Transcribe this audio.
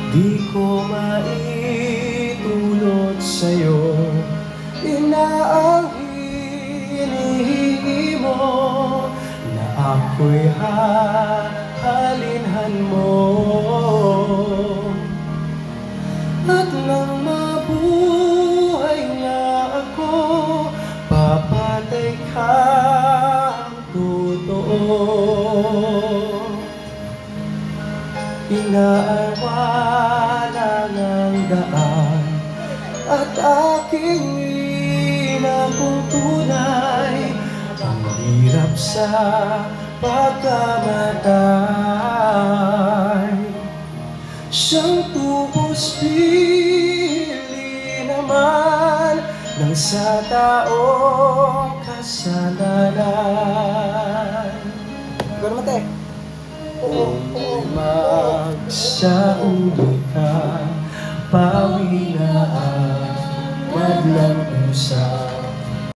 Di ko maitulot sa'yo, inaang hinihingi mo, na ako'y hahalinhan mo. At nang mabuhay nga ako, papatay kang totoo. Inaawalan ang daan at aking inaputunay, ang hirap sa pagkamatay. Siyang tubos pili naman ng sa taong kasalanan. Gano'n mate? Kung magsauli ka, pawi na ang madlang usap.